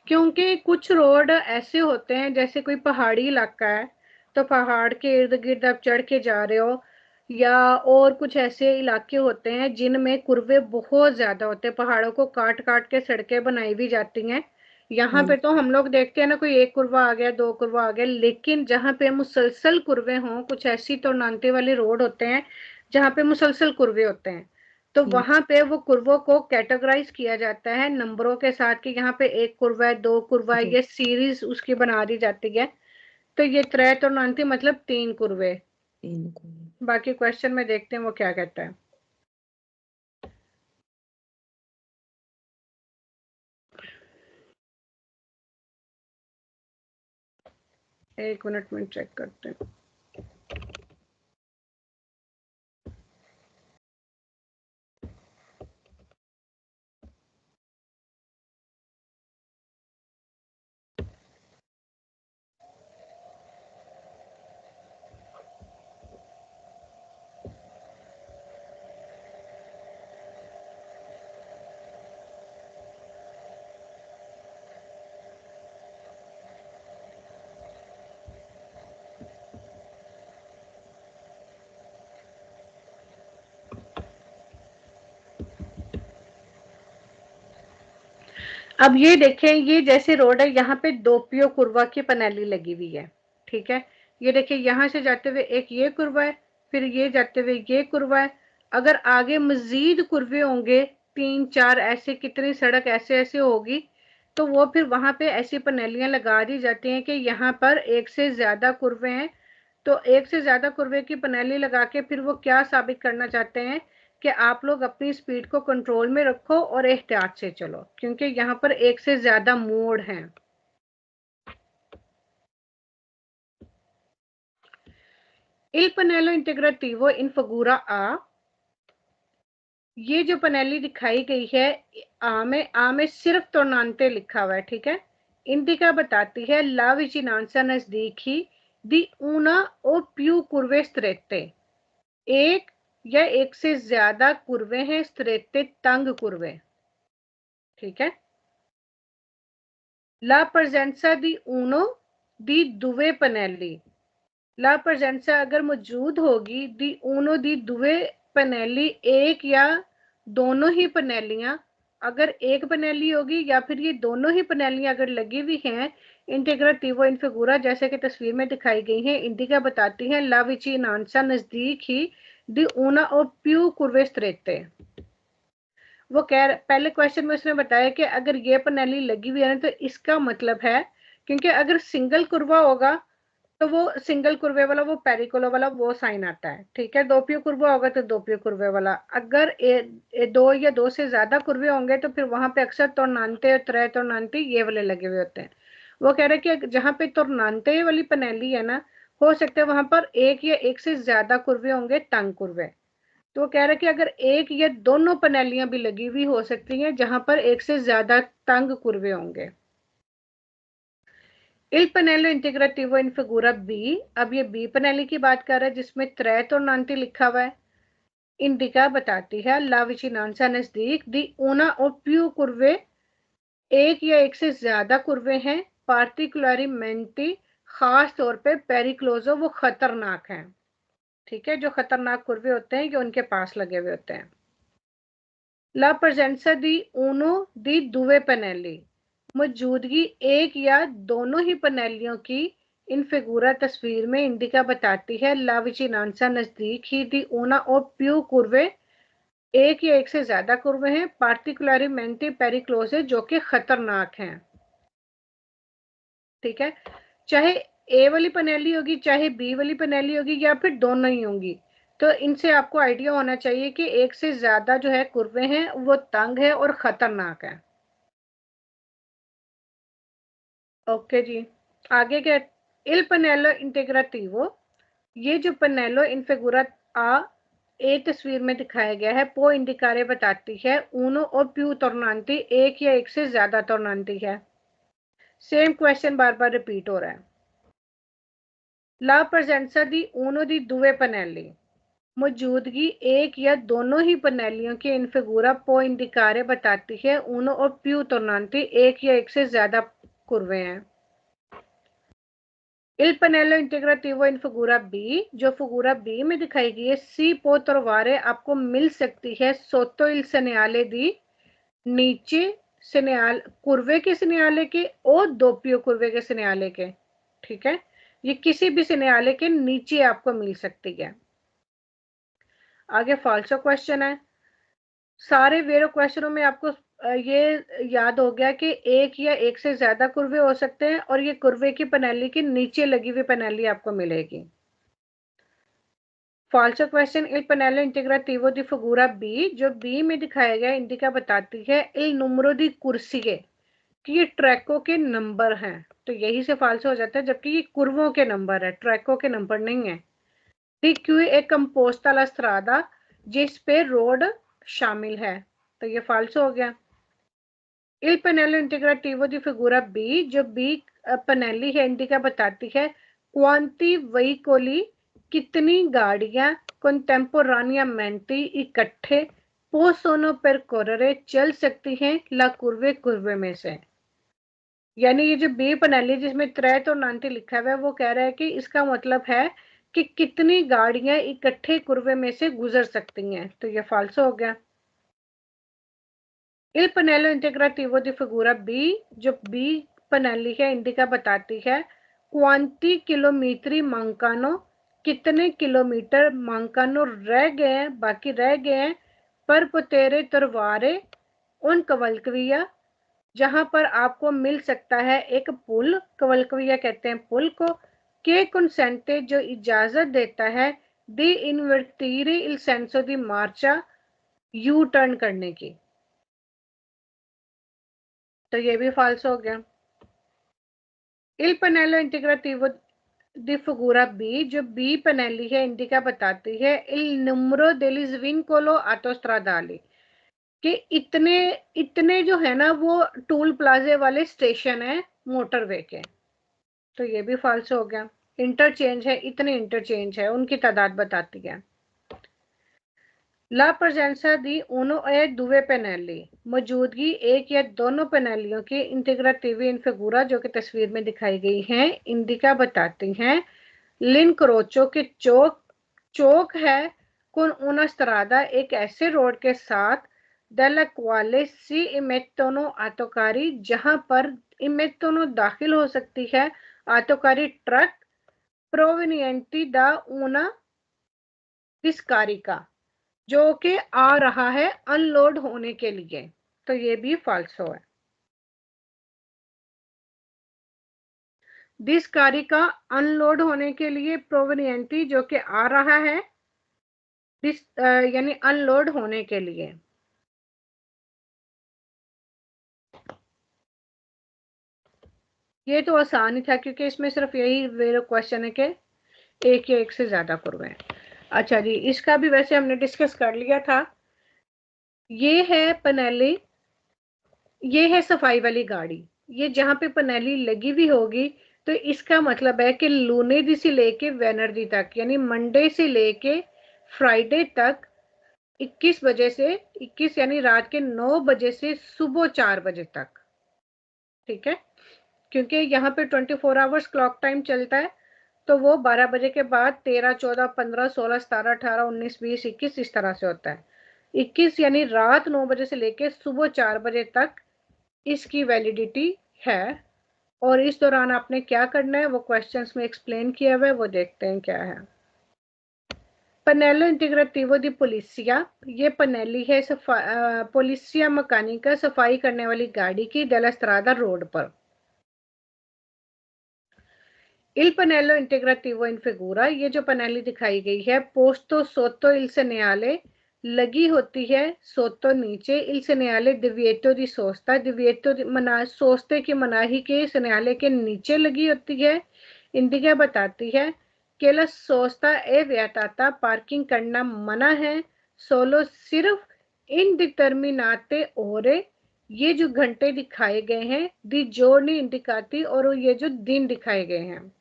क्योंकि कुछ रोड ऐसे होते हैं, जैसे कोई पहाड़ी इलाका है तो पहाड़ के इर्द गिर्द आप चढ़ के जा रहे हो, या और कुछ ऐसे इलाके होते हैं जिनमें कुर्वे बहुत ज्यादा होते हैं, पहाड़ों को काट काट के सड़कें बनाई भी जाती हैं। यहाँ पे तो हम लोग देखते हैं ना, कोई एक कुर्वा आ गया, दो कुर्वा आ गया, लेकिन जहाँ पे मुसलसल कुर्वे हों, कुछ ऐसी तो नानते वाले रोड होते हैं जहाँ पे मुसलसल कुर्वे होते हैं, तो वहां पे वो कुर्वों को कैटेगराइज किया जाता है नंबरों के साथ कि यहाँ पे 1 कुर्वा है, 2 कुर्वा है, ये सीरीज उसकी बना दी जाती है। तो ये त्रैत और नान्ती मतलब 3 कुर्वे। बाकी क्वेश्चन में देखते हैं वो क्या कहता है। एक मिनट में चेक करते हैं। अब ये देखें, ये जैसे रोड है, यहाँ पे दोपियो कुर्वा की पनेली लगी हुई है, ठीक है। ये देखिए यहाँ से जाते हुए एक ये कुर्वा है, फिर ये जाते हुए ये कुर्वा है। अगर आगे मजीद कुर्वे होंगे 3-4 ऐसे, कितनी सड़क ऐसे ऐसे होगी, तो वो फिर वहां पे ऐसी पनेलियां लगा दी जाती हैं कि यहाँ पर एक से ज्यादा कुर्वे हैं। तो एक से ज्यादा कुर्वे की पनेली लगा के फिर वो क्या साबित करना चाहते हैं कि आप लोग अपनी स्पीड को कंट्रोल में रखो और एहतियात से चलो, क्योंकि यहाँ पर एक से ज्यादा मोड़ हैं। Il Panello Integrativo in Figura A, ये जो पनेली दिखाई गई है आ में सिर्फ तोर्नांते लिखा हुआ है, ठीक है। इंडिका बताती है ला विचिनांसा नजदीक ही दी ऊना ओ प्यू कुर्वे स्त्रेते, एक या एक से ज्यादा कुर्वे हैं, स्त्रेते तंग कुर्वे, ठीक है। ला प्रजेंसा दी ऊनो दी दुवे पनेली, ला प्रजेंसा अगर मौजूद होगी दी ऊनो दी दुवे पनेली, एक या दोनों ही पनेलियां, अगर एक पनेली होगी या फिर ये दोनों ही पनेलियां अगर लगी हुई हैं, इंटीग्रेटिवो इन फिगूरा जैसे कि तस्वीर में दिखाई गई है। इंडिका बताती है ला विचिनांसा नजदीक ही दी ऊना और प्यू कुर्वे स्त्रेते। वो पहले क्वेश्चन में उसने बताया कि अगर ये पनेली लगी हुई है ना, तो इसका मतलब है, क्योंकि अगर सिंगल कुर्वा होगा तो वो सिंगल कुर्वे वाला, वो पेरिकोलो वाला वो साइन आता है, ठीक है। दोपियो कुर्वा होगा तो दोपियो कुर्वे वाला। अगर दो या दो से ज्यादा कुर्वे होंगे तो फिर वहां पे अक्सर तोर्नांते और त्रय तोर्नांते ये वाले लगे हुए होते हैं। वो कह रहे कि जहां पे तोर्नांते वाली पनेली है ना, हो सकता है वहां पर एक या एक से ज्यादा कुर्वे होंगे, तंग कुर्वे। तो वो कह रहे कि अगर एक या दोनों पनेलियां भी लगी हुई हो सकती हैं जहां पर एक से ज्यादा तंग कुर्वे होंगे। Il Panello Integrativo in Figura B, अब ये बी पनेली की बात कर रहा है जिसमें त्रैत और नान्ती लिखा हुआ है। इंडिका बताती है ला विचिनांसा नजदीक दी ऊना और प्यू कुर्वे, एक या एक से ज्यादा कुर्वे हैं, पार्टिकुलरमेंटी खास तौर पे पेरिक्लोजो वो खतरनाक हैं, ठीक है। जो खतरनाक कुर्वे होते हैं ये उनके पास लगे हुए होते हैं। ला प्रजेंसा दी ऊनो दी दुवे पनेली, मौजूदगी एक या दोनों ही पनेलियों की इन फिगूरा तस्वीर में। इंडिका बताती है ला विचिनांसा नजदीक ही दी ऊना और प्यू कुर्वे, एक या एक से ज्यादा कुर्वे हैं, पार्टिकुलरमेंटी पेरिक्लोजे जो कि खतरनाक हैं, ठीक है। चाहे ए वाली पनेली होगी, चाहे बी वाली पनेली होगी, या फिर दोनों ही होंगी, तो इनसे आपको आइडिया होना चाहिए कि एक से ज्यादा जो है कुर्वे हैं वो तंग है और खतरनाक है। ओके जी, आगे क्या। इल पनेलो इंटेग्रेटिवो, ये जो पनेलो इनफिगुरा आ ए तस्वीर में दिखाया गया है, पो इंडिकारे बताती है ऊनो और प्यू तोर्नांती, एक या एक से ज्यादा तोर्नांती है। सेम क्वेश्चन बार बार रिपीट हो रहा है। ला प्रजेंसा दी ऊनो दी दुवे पनेली, मौजूदगी एक या दोनों ही पनेलियों के इनफिगूरा पो इंडिकारे बताती है ऊनो और प्यू तोर्नांती, एक या एक से ज्यादा कुर्वे हैं। इल पनेलो इंटीग्रेटिवो इन फिगूरा बी, जो फिगूरा बी में दिखाई गई है, सी पो तरवारे आपको मिल सकती है सोतो इल सनियाले दी, नीचे सनियाल कुर्वे के सनियाले के और दोपियो कुर्वे के सनियाले के, ठीक है। ये किसी भी सनियाले के नीचे आपको मिल सकती है। आगे फॉल्सो क्वेश्चन है। सारे वेरो क्वेश्चनों में आपको ये याद हो गया कि एक या एक से ज्यादा कुर्वे हो सकते हैं और ये कुर्वे की पनेली के नीचे लगी हुई पनेली आपको मिलेगी। फॉल्सो क्वेश्चन, इल पनेलो इंटीग्राटिवो दी फिगूरा बी, जो बी में दिखाया गया इंडिका बताती है इल नंबरो दी कुर्सिये कि ये ट्रैकों के नंबर हैं, तो यही से फाल्सो हो जाता है, जबकि ये कुर्वों के नंबर है, ट्रैकों के नंबर नहीं है। डी क्यू एक कंपोस्टा ला स्ट्रादा, जिस पे रोड शामिल है, तो ये फाल्सो हो गया। इल पनेलो इंटीग्राटिवो दी फिगूरा बी, जो बी पनेली है इंडिका बताती है क्वांटी वेहिकोली, कितनी गाड़ियां कंटेम्पोरानियामेंटी इकट्ठे पोसोनो पर कोररे चल सकती हैं ला कुर्वे कुर्वे में से। यानी ये जो बी पनेली जिसमें त्रेत और नान्ती लिखा हुआ है वो कह रहा है कि इसका मतलब है कि कितनी गाड़ियां इकट्ठे कुर्वे में से गुजर सकती हैं, तो ये फाल्सो हो गया। इल पनेलो इंटीग्राटिवो दी फिगूरा बी, जो बी पनेली है इंडिका बताती है क्वांटी किलोमीटरी मांकानो, कितने किलोमीटर मांकानो रह गए हैं, बाकी रह गए हैं, पर पोतेरे तरवारे उन कवलकविया, जहां पर आपको मिल सकता है एक पुल, कवलकविया कहते हैं पुल को, के कंसेंटे, जो इजाजत देता है दी इन्वर्टीरी इल सेंसो दी मार्चा, यू टर्न करने की, तो ये भी फाल्स हो गया। इल पनेलो इंटीग्राटिवो दी फिगूरा बी, जो बी पनेली है इंडिका बताती है इल नंबरो डेली विंकोलो ऑटोस्ट्रादाली, कि इतने इतने जो है ना वो टोल प्लाजे वाले स्टेशन है मोटरवे के, तो ये भी फाल्स हो गया। इंटरचेंज है, इतने इंटरचेंज है, उनकी तादाद बताती है। ला प्रजेंसा दी उनो ए दुवे पेनेली, मौजूदगी एक या दोनों पेनेलियों की इंटीग्राटिवी इन फिगूरा, जो कि तस्वीर में दिखाई गई हैं, इंडिका बताती हैं लिन क्रोचो के चौक, चौक है कुन उना स्त्रादा, एक ऐसे रोड के साथ दला क्वाले सी इमेटोनो आतोकारी, जहां पर इमेटोनो दाखिल हो सकती है आतोकारी ट्रक प्रोविनियंटी दा ऊना डिस्कारिका, जो कि आ रहा है अनलोड होने के लिए, तो ये भी फाल्सो है। दिस कार्य का अनलोड होने के लिए प्रोविनियंटी, जो कि आ रहा है, दिस यानी अनलोड होने के लिए। ये तो आसान ही था क्योंकि इसमें सिर्फ यही वेरो क्वेश्चन है कि एक या एक से ज्यादा कुर्वे हैं। अच्छा जी, इसका भी वैसे हमने डिस्कस कर लिया था। ये है पनेली, ये है सफाई वाली गाड़ी, ये जहां पे पनेली लगी हुई होगी तो इसका मतलब है कि लूनेदी से लेके वेनरदी तक, यानी मंडे से लेके फ्राइडे तक 21 बजे से 21 यानी रात के 9 बजे से सुबह 4 बजे तक, ठीक है, क्योंकि यहाँ पे 24 आवर्स क्लॉक टाइम चलता है, तो वो 12 बजे के बाद 13, 14, 15, 16, 17, 18, 19, 20, 21 इस तरह से होता है। 21 यानी रात 9 बजे से लेके सुबह 4 बजे तक इसकी वैलिडिटी है, और इस दौरान आपने क्या करना है वो क्वेश्चंस में एक्सप्लेन किया हुआ है, वो देखते हैं क्या है। पनेलो इंटीग्रेटिवो दी पुलिसिया, ये पनेली है पुलिसिया मकानिका, सफाई करने वाली गाड़ी की डेला स्ट्रादा रोड पर। इल पनेलो इंटीग्रेटिवो इन फिगूरा, ये जो पनेली दिखाई गई है पोस्तो सोतो इल सेनियाले, लगी होती है सोतो नीचे, इल सेनियाले दिविएटो दी सोस्ता, दिविएटो मना सोस्ते की मनाही के सेनियाले के नीचे लगी होती है। इंडिका बताती है कि ला सोस्ता ए व्याताता, पार्किंग करना मना है, सोलो सिर्फ इन डिटर्मिनाते ओरे, ये जो घंटे दिखाए गए हैं, दी जोड़नी इंडिकाती, और ये जो दिन दिखाए गए हैं,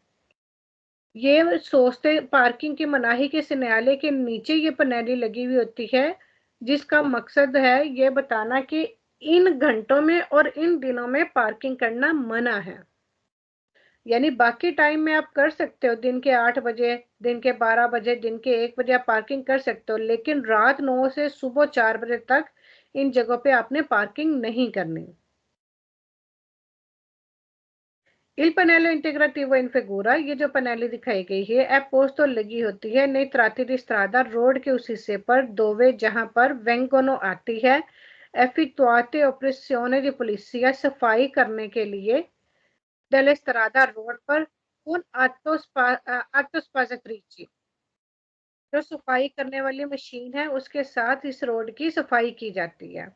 ये सोचते पार्किंग की मनाही के न्यायालय के नीचे ये पनेली लगी हुई होती है, जिसका मकसद है ये बताना कि इन घंटों में और इन दिनों में पार्किंग करना मना है। यानी बाकी टाइम में आप कर सकते हो, दिन के 8 बजे, दिन के 12 बजे, दिन के 1 बजे आप पार्किंग कर सकते हो, लेकिन रात 9 से सुबह 4 बजे तक इन जगहों पे आपने पार्किंग नहीं करनी। Il pannello integrativo in figura, ये जो पनेली दिखाई गई है è posto लगी होती है nei tratti di strada, road के उस हिस्से पर dove जहां पर vengono आती है effettuate operazioni di polizia, सफाई करने के लिए delle strada, रोड पर con atto spasatrici, जो सफाई करने वाली मशीन है उसके साथ इस रोड की सफाई की जाती है।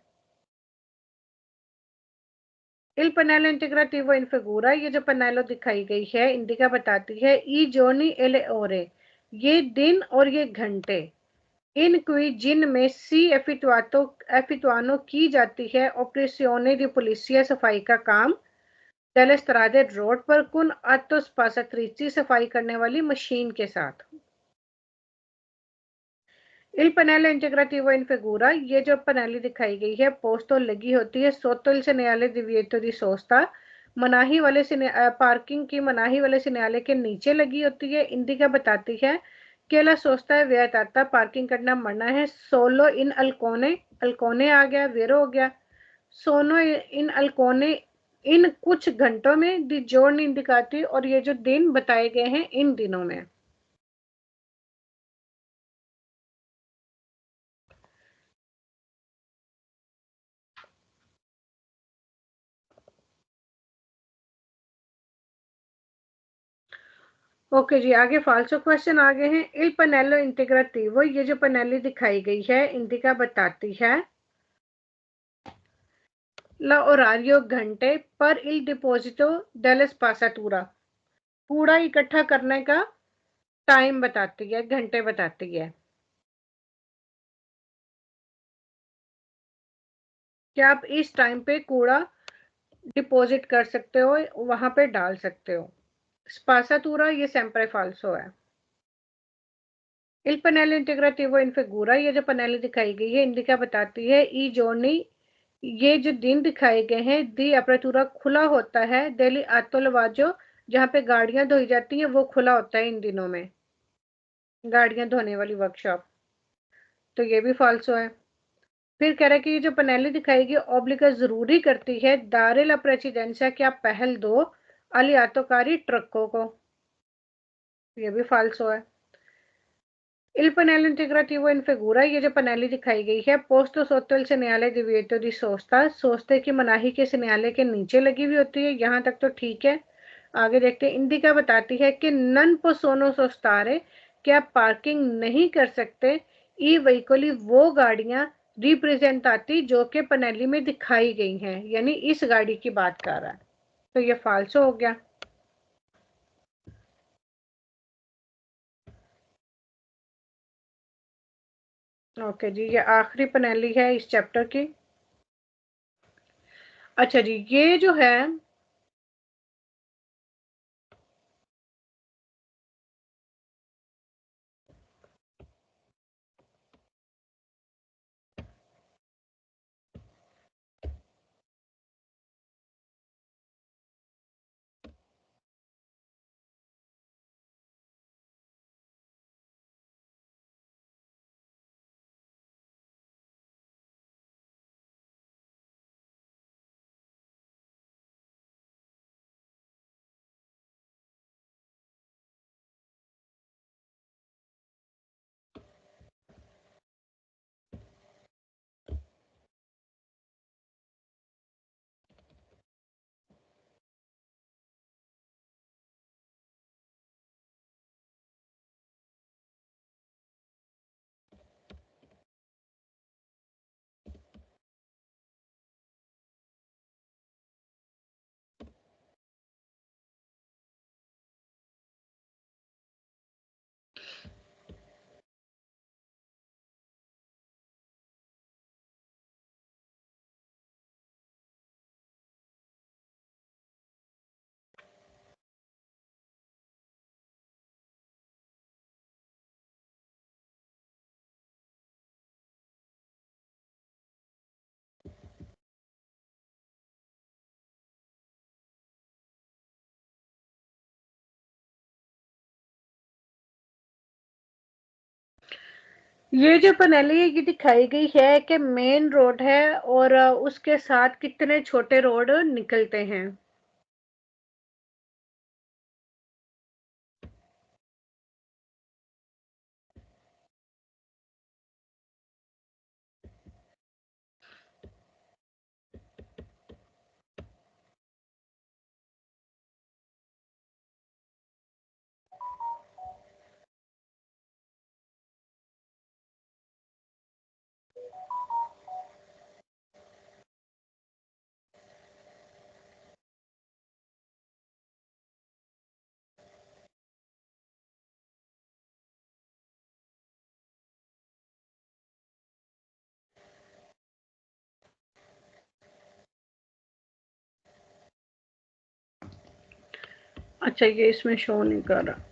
Il pannello integrativo in figura, ये जो पनेलो दिखाई गई है इंडिका बताती है ई जोनी एले ओरे, ये दिन और ये घंटे इन क्वी जिनमें सी एफिटुआनो की जाती है ऑपरेसियोने दी पुलिसिया, सफाई का काम डेले स्त्रादे, रोड पर कुन अतोस पासात्रिची, सफाई करने वाली मशीन के साथ। Il pannello integrativo in figura, ये जो पनेली दिखाई गई है पोस्टो लगी होती है sotto il segnale divieto di sosta, मनाही वाले पार्किंग की मनाही वाले सिग्नल के नीचे लगी होती है। इंडिका बताती है कि ला सोस्ता है व्यताता, पार्किंग करना मना है। सोलो इन अल्कोने, अल्कोने आ गया, वेरो हो गया। सोनो इन अल्कोने, इन कुछ घंटों में। दी जोर्नी इंडिकाती, और ये जो दिन बताए गए हैं इन दिनों में। ओके जी, आगे फाल्सो क्वेश्चन आगे हैं। इल पनेलो इंटीग्रेटिवो, ये जो पनेली दिखाई गई है इंडिका बताती है ला ओरारियो, घंटे पर इल डिपोजिटो डेल स्पासातूरा, कूड़ा इकट्ठा करने का टाइम बताती है, घंटे बताती है। क्या आप इस टाइम पे कूड़ा डिपॉजिट कर सकते हो, वहां पे डाल सकते हो। स्पासातूरा ये सेम्प्रे फाल्सो है। इल पनेलो इंटीग्रेटिवो इन फिगूरा, ये जो पनेली दिखाई गई है इंडिका बताती है ई जोर्नी, ये जो दिन दिखाए गए हैं दी अपर्चूरा, खुला होता है। दिल्ली आतोलवाजो, जहाँ पे गाड़ियां धोई जाती हैं वो खुला होता है इन दिनों में, गाड़ियां धोने वाली वर्कशॉप। तो ये भी फाल्सो है। फिर कह रहा है कि ये जो पनेली दिखाएगी ऑब्लिगा जरूरी करती है दारे ला प्रेसिडेंसिया, क्या पहल दो अलियातोकारी ट्रकों को, ये भी फाल्सो है। Il pannello integrativo in figura, ये जो पनेली दिखाई गई है पोस्तो sotto il segnale divieto di sosta, सोस्ते की मनाही के सिग्नल के नीचे लगी हुई होती है। यहाँ तक तो ठीक है। आगे देखते हैं। इंडिका बताती है कि नन पोसोनो सोस्तारे, क्या पार्किंग नहीं कर सकते ई व्हीकली, वो गाड़ियां रिप्रेजेंटाती जो कि पनेली में दिखाई गई हैं, यानी इस गाड़ी की बात कर रहा है। तो ये फाल्सो हो गया। ओके जी, ये आखिरी पनेली है इस चैप्टर की। अच्छा जी, ये जो है ये जो पनेली है ये दिखाई गई है कि मेन रोड है और उसके साथ कितने छोटे रोड निकलते हैं। अच्छा, ये इसमें शो नहीं कर रहा।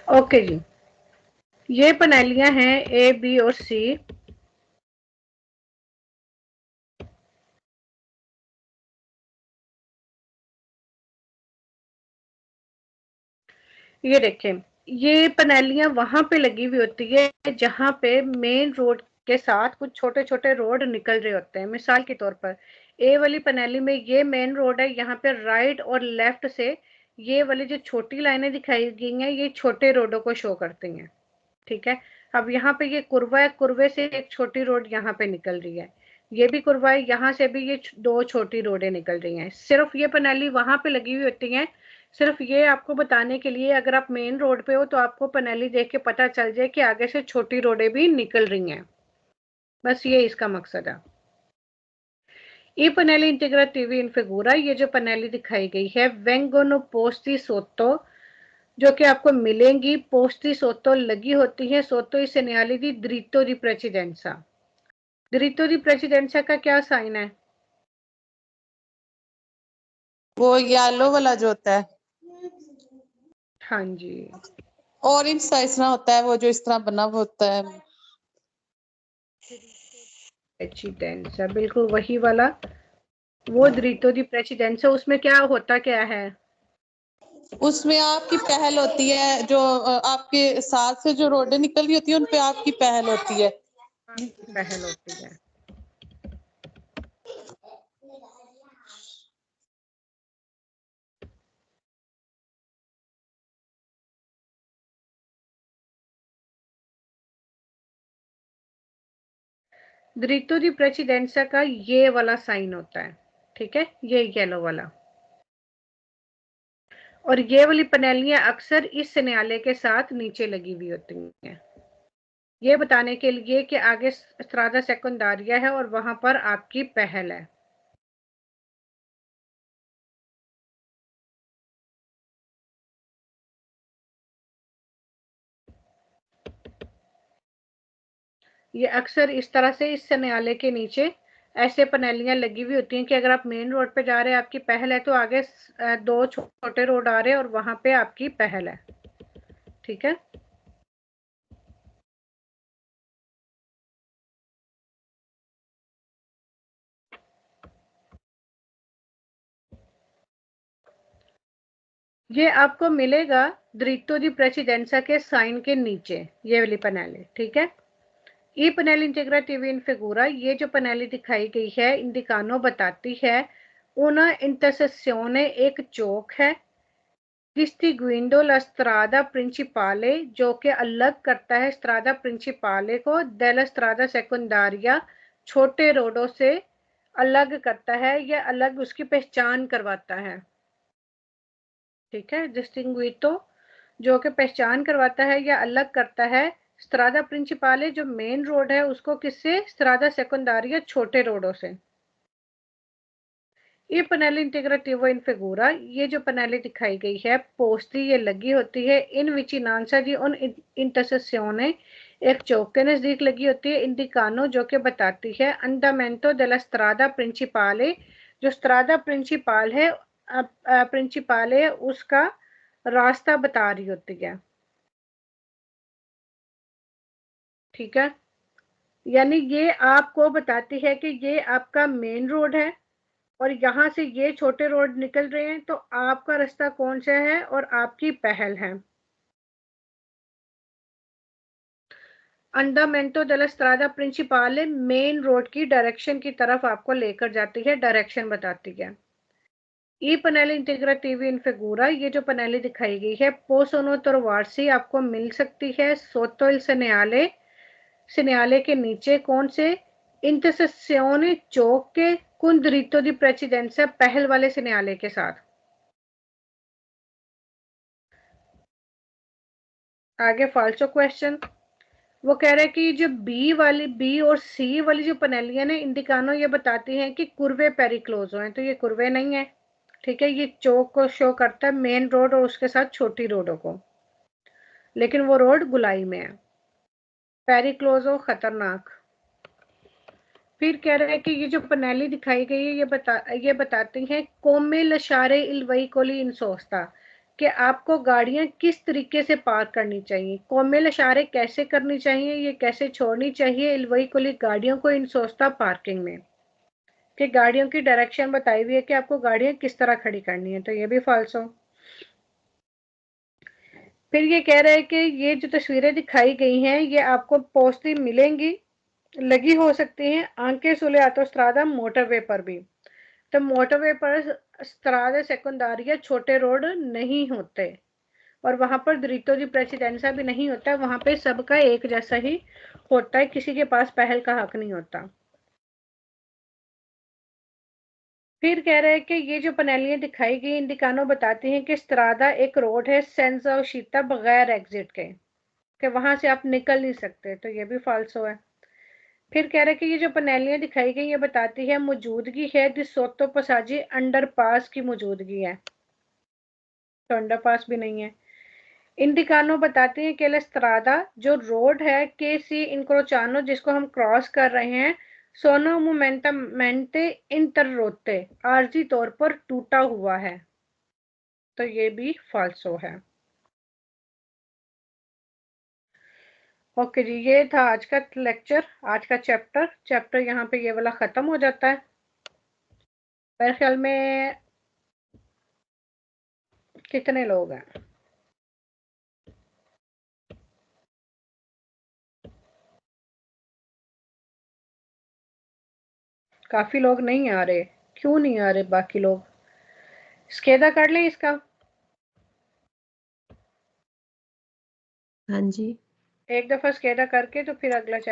ओके जी, ये पनेलियां हैं ए, बी और सी। ये देखें, ये पनेलियां वहां पे लगी हुई होती है जहां पे मेन रोड के साथ कुछ छोटे छोटे रोड निकल रहे होते हैं। मिसाल के तौर पर ए वाली पनेली में ये मेन रोड है, यहाँ पे राइट और लेफ्ट से ये वाली जो छोटी लाइनें दिखाई गई हैं ये छोटे रोडों को शो करती हैं। ठीक है, अब यहाँ पे ये कुरवा है, कुरवे से एक छोटी रोड यहाँ पे निकल रही है, ये भी कुरवा है, यहाँ से भी ये दो छोटी रोडें निकल रही हैं। सिर्फ ये पनेली वहां पे लगी हुई होती हैं, सिर्फ ये आपको बताने के लिए, अगर आप मेन रोड पे हो तो आपको पनेली देख के पता चल जाए कि आगे से छोटी रोडें भी निकल रही हैं। बस ये इसका मकसद है। ई पनेली इंटीग्रेटिवी इन फिगूरा, ये जो पनेली दिखाई गई है वेंगोनो पोस्टी सोतो, जो कि आपको मिलेंगी पोस्टी सोतो लगी होती है सोतो इस सेनियाली दी द्रितो दी प्रेसिडेंसा। द्रितो दी प्रेसिडेंसा का क्या साइन है? वो येलो वाला जो होता है, हाँ जी, ऑरेंज सा इस तरह होता है, वो जो इस तरह बना हुआ होता है। प्रेसिडेंसा बिल्कुल वही वाला, वो द्रितो दी प्रेसिडेंसा। उसमें क्या होता क्या है? उसमें आपकी पहल होती है, जो आपके साथ से जो रोडें निकल रही होती है उन पे आपकी पहल होती है। पहल होती है। द्रितो दी प्रेसिडेंसा का ये वाला साइन होता है, ठीक है, ये येलो वाला। और ये वाली पनेलियां अक्सर इस न्यायालय के साथ नीचे लगी हुई होती हैं, ये बताने के लिए कि आगे स्ट्रादा सेकेंडारिया है और वहां पर आपकी पहल है। ये अक्सर इस तरह से इस न्यायालय के नीचे ऐसे पनेलियां लगी हुई होती हैं कि अगर आप मेन रोड पे जा रहे हैं आपकी पहल है, तो आगे दो छोटे रोड आ रहे हैं और वहां पे आपकी पहल है। ठीक है, ये आपको मिलेगा द्रितो दी प्रेसिडेंसा के साइन के नीचे, ये वाली पनेली। ठीक है, ई पनेली इंटीग्रेटिवी इन फिगूरा, ये जो पनेली दिखाई गई है इंडिकानो बताती है una intersezione, एक चौक है, distinguendo la strada principale, जो कि अलग करता है स्ट्रादा प्रिंसिपाले को della strada secondaria, छोटे रोडों से अलग करता है या अलग उसकी पहचान करवाता है। ठीक है, डिस्टिंग्विटो जो कि पहचान करवाता है या अलग करता है स्ट्रादा प्रिंसिपाले जो मेन रोड है उसको किससे, स्ट्रादा सेकेंडारिया छोटे रोडों से। ये पनेली इंटीग्रेटिवा इन फिगूरा, ये जो पनेली दिखाई गई है पोस्टी, ये लगी होती है इन विचिनांसा दी उन इंटरसेसियोने, एक चौक के नजदीक लगी होती है, इंडिकानो जो कि बताती है अंडामेंटो डेला स्ट्रादा प्रिंसिपाले, जो स्ट्रादा प्रिंसिपाल है प्रिंसिपाले उसका रास्ता बता रही होती है। ठीक है, यानी ये आपको बताती है कि ये आपका मेन रोड है और यहाँ से ये छोटे रोड निकल रहे हैं, तो आपका रास्ता कौन सा है और आपकी पहल है। अंडामेंटो डेला स्ट्रादा प्रिंसिपाले मेन रोड की डायरेक्शन की तरफ आपको लेकर जाती है, डायरेक्शन बताती है। ई पनेली इंटीग्रेटिवी इन फिगूरा, ये जो पनेली दिखाई गई है पोसोनो तोरवारसी आपको मिल सकती है सोतो इल सेनियाले, सिन्याले के नीचे कौन से, इंटरसेसियोने चौक के कुंद्रितो दी प्रेसिडेंसा पहल वाले सिन्याले के साथ। आगे फाल्सो क्वेश्चन, वो कह रहे हैं कि जो बी और सी वाली जो पनेलियां ना इंडिकानो ये बताती हैं कि कुर्वे पेरिक्लोजो हैं, तो ये कुर्वे नहीं है, ठीक है। ये चौक को शो करता है, मेन रोड और उसके साथ छोटी रोडों को, लेकिन वो रोड गुलाई में है। पेरिक्लोजो खतरनाक। फिर कह रहे हैं कि ये जो पनेली दिखाई गई है ये बताती हैं कोमे लशारे इलवई कोली इंसोस्ता, कि आपको गाड़ियां किस तरीके से पार्क करनी चाहिए, कोमे लशारे कैसे करनी चाहिए, ये कैसे छोड़नी चाहिए इलवई कोली गाड़ियों को इंसोस्ता पार्किंग में, कि गाड़ियों की डायरेक्शन बताई हुई है कि आपको गाड़ियां किस तरह खड़ी करनी है, तो ये भी फाल्सो। फिर ये कह रहे हैं कि ये जो तस्वीरें दिखाई गई हैं ये आपको पोस्टली मिलेंगी, लगी हो सकती हैं आंके सुले ऑटोस्ट्रादा मोटरवे पर भी। तो मोटरवे पर स्ट्रादा सेकेंडारिया छोटे रोड नहीं होते, और वहां पर द्रितो दी प्रेसिडेंसा भी नहीं होता, वहां पे सबका एक जैसा ही होता है, किसी के पास पहल का हक नहीं होता। फिर कह रहे हैं कि ये जो पनेलियां दिखाई गई इंडिकानो बताती हैं कि स्ट्रादा एक रोड है सेंसा और शीता बगैर एग्जिट के, कि वहां से आप निकल नहीं सकते, तो ये भी फाल्सो है। फिर कह रहे हैं कि ये जो पनेलियां दिखाई गई ये बताती है मौजूदगी है दी सोतो पसाजी अंडरपास की मौजूदगी है, तो अंडरपास भी नहीं है। इंडिकानो बताती है कि स्ट्रादा जो रोड है के सी इंक्रोचानो जिसको हम क्रॉस कर रहे हैं, सोनो मोमेंटमेंटे इंटररोते आर्जी तौर पर टूटा हुआ है, तो ये भी फाल्सो है। ओके जी, ये था आज का लेक्चर, आज का चैप्टर यहाँ पे ये वाला खत्म हो जाता है। मेरे ख्याल में कितने लोग हैं? काफी लोग नहीं आ रहे, क्यों नहीं आ रहे बाकी लोग? स्केदा कर लें इसका, हाँ जी। एक दफा स्केदा करके तो फिर अगला